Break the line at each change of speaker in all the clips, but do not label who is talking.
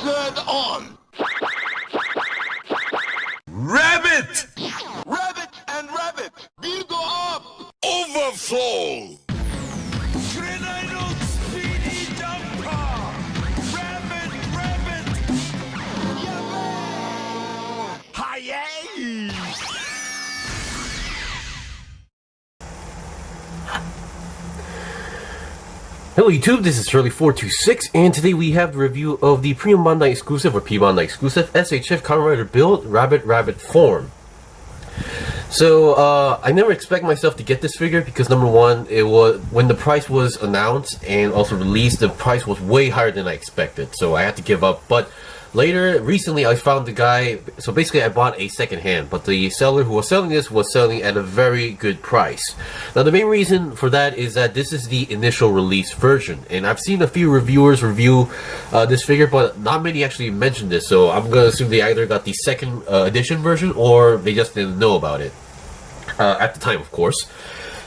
Hazard on!
Rabbit!
Rabbit and rabbit! Build go up!
Overflow! Grenade speedy jumper! Rabbit! Hi-yay!
Hello YouTube, this is Shirley426, and today we have the review of the P-Bandai exclusive, or P-Bandai exclusive, SHF Kamen Rider Build Rabbit form. So, I never expect myself to get this figure because number one, it was when the price was announced and also released, the price was way higher than I expected, so I had to give up. But recently I found the guy, so basically I bought a second hand, but the seller who was selling this was selling at a very good price. Now the main reason for that is that this is the initial release version, and I've seen a few reviewers review this figure, but not many actually mentioned this, so I'm gonna assume they either got the second edition version or they just didn't know about it at the time, of course.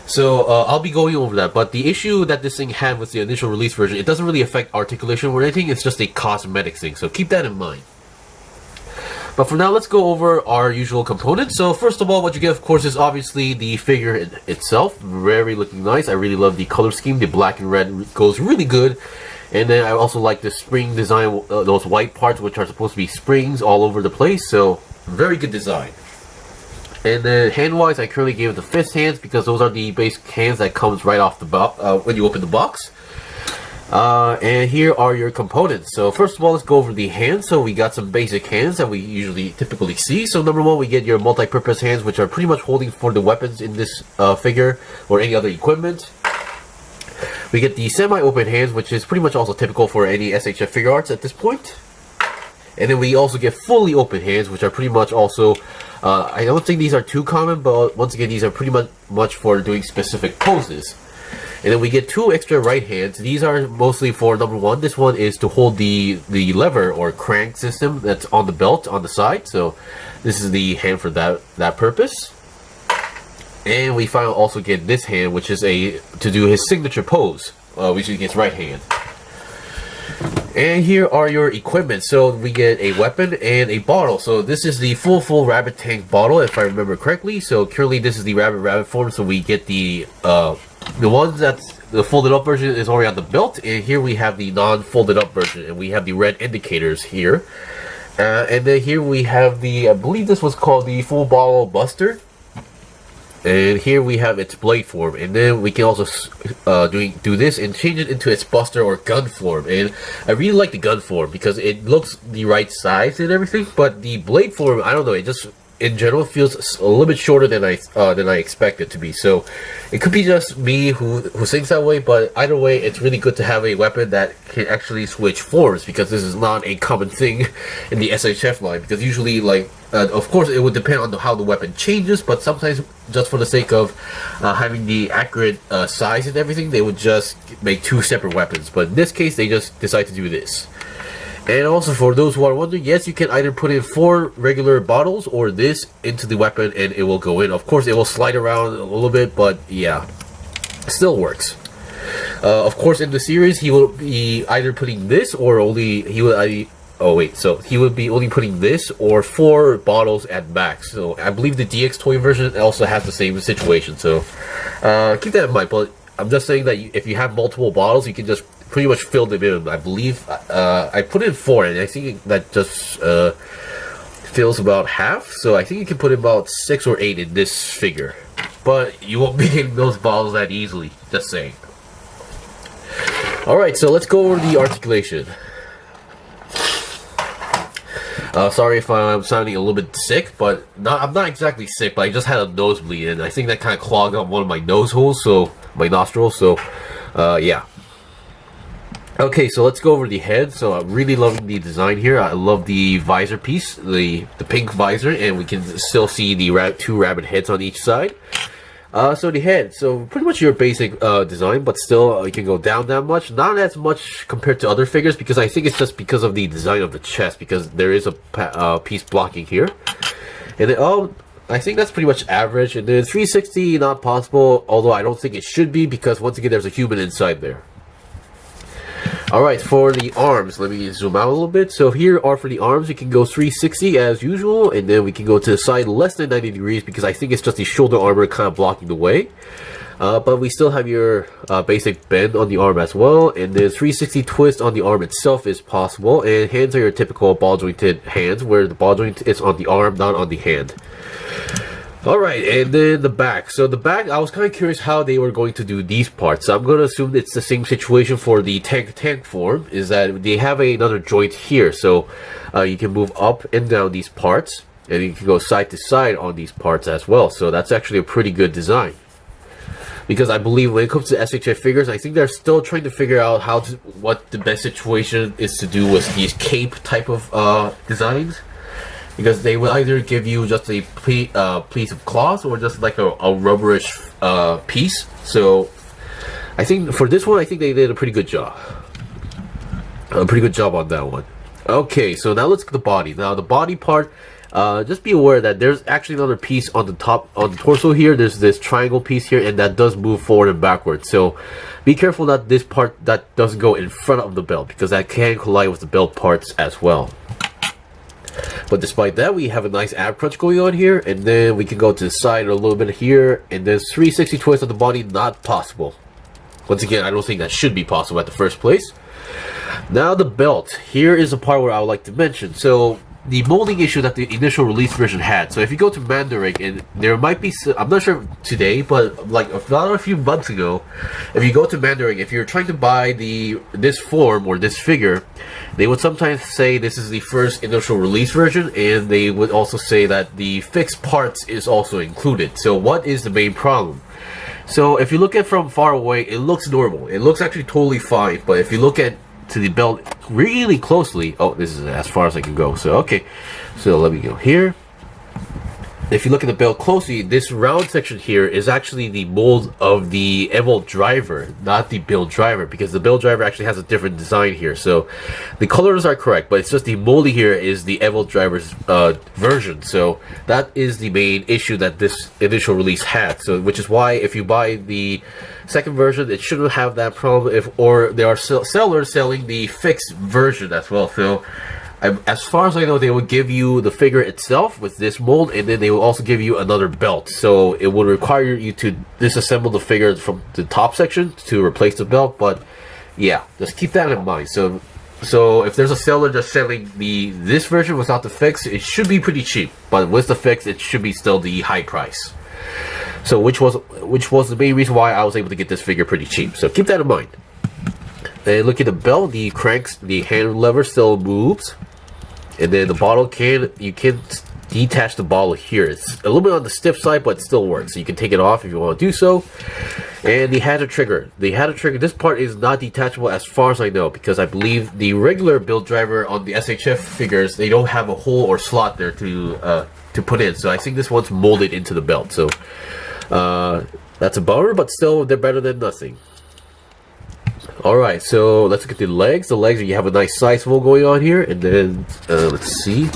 So I'll be going over that, but the issue that this thing had with the initial release version, it doesn't really affect articulation or anything, it's just a cosmetic thing, so keep that in mind. But for now, let's go over our usual components. So first of all, what you get, of course, is obviously the figure itself. Very looking nice. I really love the color scheme. The black and red goes really good. And then I also like the spring design, those white parts which are supposed to be springs all over the place, so very good design. And then hand-wise, I currently gave it the fist hands because those are the basic hands that comes right off the box when you open the box. And here are your components. So first of all, let's go over the hands. So we got some basic hands that we typically see. So number one, we get your multi-purpose hands, which are pretty much holding for the weapons in this figure or any other equipment. We get the semi-open hands, which is pretty much also typical for any SHF figure arts at this point. And then we also get fully open hands, which are pretty much also, I don't think these are too common, but once again, these are pretty much for doing specific poses. And then we get two extra right hands. These are mostly for number one. This one is to hold the lever or crank system that's on the belt on the side. So this is the hand for that purpose. And we finally also get this hand, which is to do his signature pose, which is his right hand. And here are your equipment. So we get a weapon and a bottle. So this is the full rabbit tank bottle, if I remember correctly. So currently this is the rabbit form. So we get the ones that's the folded up version is already on the belt, and here we have the non-folded up version, and we have the red indicators here. And then here we have I believe this was called the FullBottle Buster. And here we have its blade form, and then we can also do this and change it into its buster or gun form. And I really like the gun form because it looks the right size and everything, but the blade form, I don't know, it just in general feels a little bit shorter than I expect it to be. So it could be just me who thinks that way, but either way, it's really good to have a weapon that can actually switch forms, because this is not a common thing in the SHF line, because usually, like, of course it would depend on how the weapon changes, but sometimes just for the sake of having the accurate size and everything, they would just make two separate weapons. But in this case, they just decide to do this. And also, for those who are wondering, yes, you can either put in 4 regular bottles or this into the weapon and it will go in. Of course, it will slide around a little bit, but yeah, it still works. Of course, in the series, he will be either putting this or only, he would be only putting this or 4 bottles at max. So I believe the DX toy version also has the same situation. So keep that in mind. But I'm just saying that if you have multiple bottles, you can just pretty much fill them in. I believe I put in 4, and I think that just fills about half. So I think you can put in about 6 or 8 in this figure, but you won't be getting those bottles that easily. Just saying. All right, so let's go over the articulation. Sorry if I'm sounding a little bit sick, but I'm not exactly sick, but I just had a nosebleed, and I think that kind of clogged up one of my nose holes, so my nostrils. So yeah. Okay, so let's go over the head. So I'm really loving the design here. I love the visor piece, the pink visor, and we can still see the 2 rabbit heads on each side. So the head, so pretty much your basic design, but still you can go down that much. Not as much compared to other figures, because I think it's just because of the design of the chest, because there is a piece blocking here. And then, I think that's pretty much average. And then 360, not possible, although I don't think it should be, because once again, there's a human inside there. Alright, for the arms, let me zoom out a little bit. So here are for the arms, you can go 360 as usual, and then we can go to the side less than 90 degrees because I think it's just the shoulder armor kind of blocking the way. But we still have your basic bend on the arm as well, and then 360 twist on the arm itself is possible, and hands are your typical ball jointed hands, where the ball joint is on the arm, not on the hand. Alright, and then the back. So the back, I was kind of curious how they were going to do these parts. So I'm going to assume it's the same situation for the tank form, is that they have another joint here. So you can move up and down these parts, and you can go side to side on these parts as well. So that's actually a pretty good design. Because I believe when it comes to SHF figures, I think they're still trying to figure out what the best situation is to do with these cape type of designs. Because they will either give you just a piece of cloth or just like a rubberish piece. So I think for this one, I think they did a pretty good job. A pretty good job on that one. Okay, so now let's look at the body. Now the body part, just be aware that there's actually another piece on the top, on the torso here. There's this triangle piece here, and that does move forward and backward. So be careful that this part that doesn't go in front of the belt, because that can collide with the belt parts as well. But despite that, we have a nice ab crunch going on here, and then we can go to the side a little bit here, and then 360 twist on the body, not possible. Once again, I don't think that should be possible at the first place. Now the belt. Here is the part where I would like to mention. So the molding issue that the initial release version had. So if you go to Mandarin, and there might be, I'm not sure today, but like not a few months ago, if you go to Mandarin, if you're trying to buy this form or this figure, they would sometimes say this is the first initial release version, and they would also say that the fixed parts is also included. So what is the main problem? So if you look at from far away, it looks normal. It looks actually totally fine, but if you look at to the belt really closely, oh, this is as far as I can go. So okay, so let me go here. If you look at the belt closely, this round section here is actually the mold of the evolt driver, not the build driver, because the build driver actually has a different design here. So the colors are correct, but it's just the molding here is the evolt driver's version. So that is the main issue that this initial release had. So which is why if you buy the second version, it shouldn't have that problem. Or there are sellers selling the fixed version as well. So as far as I know, they will give you the figure itself with this mold, and then they will also give you another belt. So it will require you to disassemble the figure from the top section to replace the belt. But yeah, just keep that in mind. So if there's a seller just selling this version without the fix, it should be pretty cheap. But with the fix, it should be still the high price. So which was the main reason why I was able to get this figure pretty cheap. So keep that in mind. And look at the belt, the cranks, the hand lever still moves. And then the bottle you can detach the bottle here. It's a little bit on the stiff side, but it still works. So you can take it off if you want to do so. And the hazard trigger. The hazard trigger, this part is not detachable as far as I know, because I believe the regular build driver on the SHF figures, they don't have a hole or slot there to put in. So I think this one's molded into the belt. So that's a bummer, but still they're better than nothing. Alright, so let's look at the legs. The legs, you have a nice size swivel going on here, and then let's see.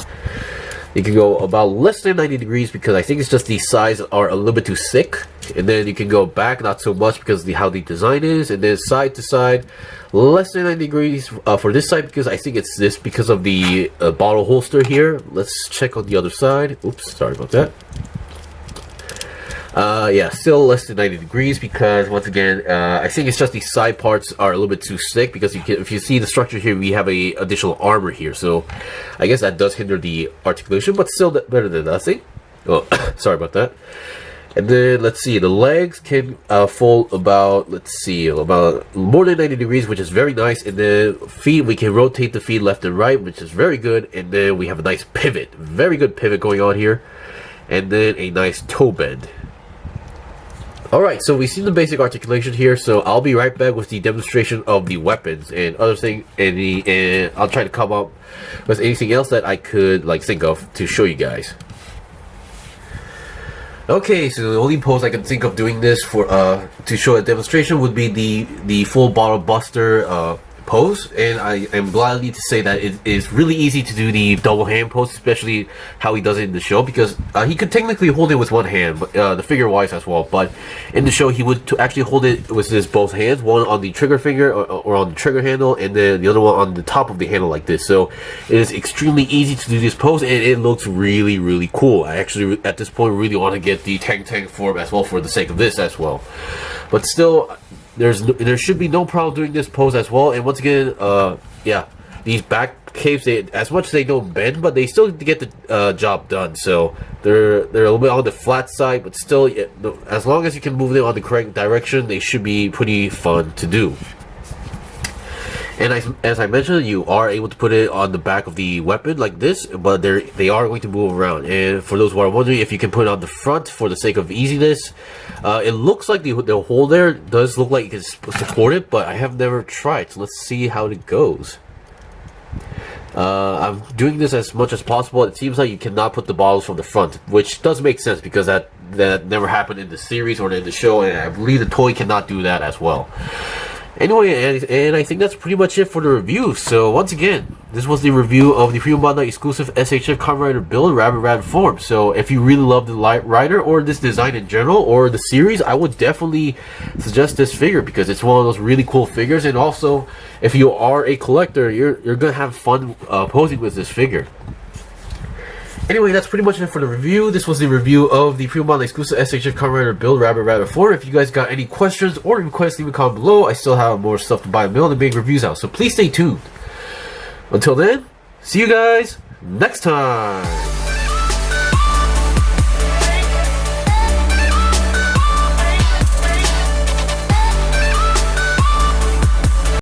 You can go about less than 90 degrees because I think it's just the sides are a little bit too thick. And then you can go back, not so much because of how the design is. And then side to side, less than 90 degrees for this side because I think it's this because of the bottle holster here. Let's check on the other side. Oops, sorry about that. Yeah, still less than 90 degrees because once again, I think it's just the side parts are a little bit too thick because if you see the structure here, we have a additional armor here. So I guess that does hinder the articulation, but still better than nothing. Oh, sorry about that. And then let's see, the legs can fold about, let's see, about more than 90 degrees, which is very nice. And then feet, we can rotate the feet left and right, which is very good. And then we have a nice pivot, very good pivot going on here. And then a nice toe bend. Alright, so we've seen the basic articulation here, so I'll be right back with the demonstration of the weapons and other thing, and I'll try to come up with anything else that I could think of to show you guys. Okay, so the only pose I can think of doing this for to show a demonstration would be the full bottle buster pose, and I am gladly to say that it is really easy to do the double hand pose, especially how he does it in the show, because he could technically hold it with one hand, but the figure wise as well, but in the show he would actually hold it with his both hands, one on the trigger finger or on the trigger handle, and then the other one on the top of the handle like this. So it is extremely easy to do this pose, and it looks really cool. I actually at this point really want to get the Tang form as well for the sake of this as well, but still there should be no problem doing this pose as well. And once again, yeah, these back caves, as much as they don't bend, but they still get the job done. So they're a little bit on the flat side, but still, as long as you can move them on the correct direction, they should be pretty fun to do. And as I mentioned, you are able to put it on the back of the weapon like this, but they are going to move around. And for those who are wondering if you can put it on the front for the sake of easiness, it looks like the hole there does look like it's supported, but I have never tried. So let's see how it goes. I'm doing this as much as possible. It seems like you cannot put the bottles from the front, which does make sense because that never happened in the series or in the show, and I believe the toy cannot do that as well. Anyway, and I think that's pretty much it for the review. So once again, this was the review of the P-Bandai exclusive SHF Kamen Rider Build Rabbit form. So if you really love the Rider or this design in general or the series, I would definitely suggest this figure because it's one of those really cool figures. And also, if you are a collector, you're gonna have fun posing with this figure. Anyway, that's pretty much it for the review. This was the review of the P-Bandai exclusive SHF Kamen Rider Build Rabbit 4. If you guys got any questions or requests, leave a comment below. I still have more stuff to buy and build and make reviews out, so please stay tuned. Until then, see you guys next time.